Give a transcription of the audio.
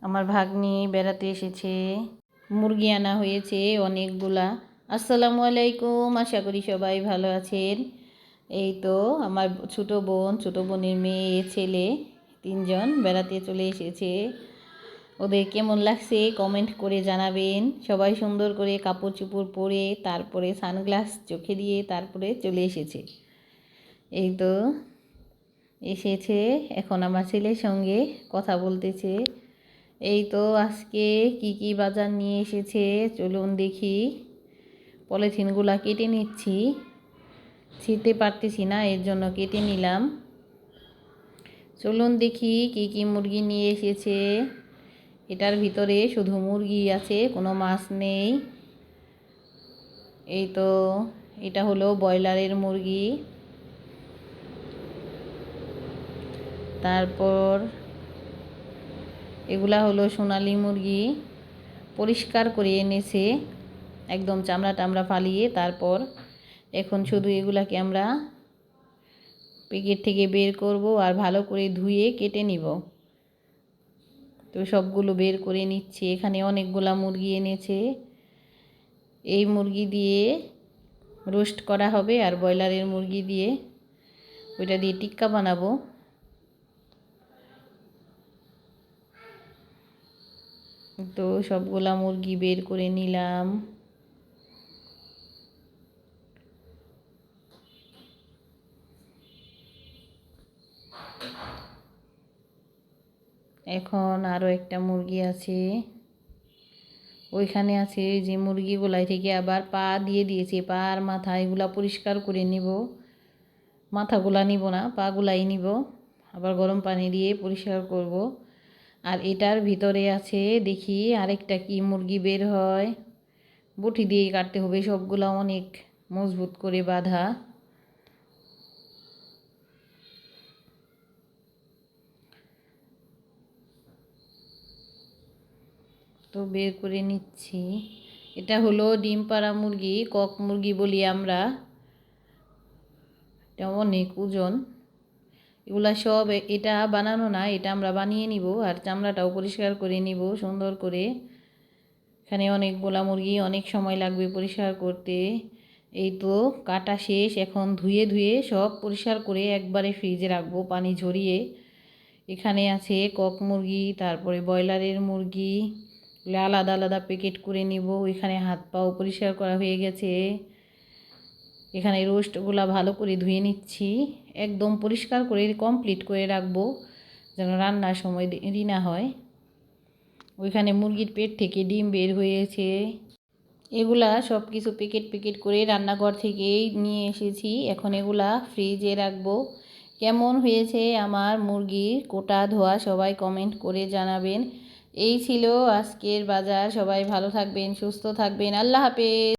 আমার ভাগ্নি বেড়াতে এসেছে, মুরগি আনা হয়েছে অনেকগুলা। আসসালামু আলাইকুম, আশা করি সবাই ভালো আছেন। এই তো আমার ছোটো বোনের মেয়ে ছেলে 3জন বেড়াতে চলে এসেছে। ওদের কেমন লাগছে কমেন্ট করে জানাবেন। সবাই সুন্দর করে কাপড় চোপড় পরে তারপরে সানগ্লাস চোখে দিয়ে তারপরে চলে এসেছে। এই তো এসেছে, এখন আমার ছেলের সঙ্গে কথা বলতেছে। এই তো আজকে কি বাজার নিয়ে এসেছে চলুন দেখি। পলিথিনগুলা কেটে নিচ্ছি, ছিঁড়তে পারতেছি না, এর জন্য কেটে নিলাম। চলুন দেখি কি মুরগি নিয়ে এসেছে। এটার ভিতরে শুধু মুরগি আছে, কোনো মাছ নেই। এই তো এটা হলো ব্রয়লারের মুরগি। তারপর এগুলা হলো সোনালি মুরগি, পরিষ্কার করে এনেছে একদম চামড়া টামড়া ফালিয়ে। তারপর এখন শুধু এগুলাকে আমরা প্যাকেট থেকে বের করব আর ভালো করে ধুয়ে কেটে নিব। তো সবগুলো বের করে নিচ্ছি। এখানে অনেকগুলা মুরগি এনেছে, এই মুরগি দিয়ে রোস্ট করা হবে আর ব্রয়লারের মুরগি দিয়ে ওইটা দিয়ে টিক্কা বানাবো। তো সবগুলা মুরগি বের করে নিলাম। এখন আরও একটা মুরগি আছে, ওইখানে আছে যে মুরগিগুলাই থেকে আবার পা দিয়ে দিয়েছে, পা আর মাথা এগুলা পরিষ্কার করে নিব। মাথাগুলা নিব না, পাগুলাই নিব, আবার গরম পানি দিয়ে পরিষ্কার করব। আর এটার ভিতরে আছে দেখি আরেকটা কি মুরগি বের হয়, বটি দিয়ে কাটতে হবে, সবগুলা অনেক মজবুত করে বাঁধা। তো বের করে নিচ্ছি। এটা হলো ডিম পাড়া মুরগি, কক মুরগি বলি আমরা। এটা অনেক ওজন। এগুলা সব এটা বানানো না, এটা আমরা বানিয়ে নিব আর চামড়াটাও পরিষ্কার করে নিব সুন্দর করে। এখানে অনেকগুলা মুরগি, অনেক সময় লাগবে পরিষ্কার করতে। এই তো কাটা শেষ, এখন ধুয়ে সব পরিষ্কার করে একবারে ফ্রিজে রাখবো পানি ঝরিয়ে। এখানে আছে কক মুরগি, তারপরে ব্রয়লারের মুরগি, আলাদা আলাদা প্যাকেট করে নিব। এখানে হাত পাও পরিষ্কার করা হয়ে গেছে। এখানে রোস্টগুলা ভালো করে ধুয়ে নিচ্ছি, একদম পরিষ্কার করে কমপ্লিট করে রাখবো যেন রান্নার সময় দেরি না হয়। ওইখানে মুরগির পেট থেকে ডিম বের হয়েছে। এগুলা সব কিছু প্যাকেট করে রান্নাঘর থেকেই নিয়ে এসেছি। এখন এগুলা ফ্রিজে রাখবো। কেমন হয়েছে আমার মুরগির কোটা ধোয়া সবাই কমেন্ট করে জানাবেন। এই ছিল আজকের বাজার। সবাই ভালো থাকবেন, সুস্থ থাকবেন। আল্লাহ হাফেজ।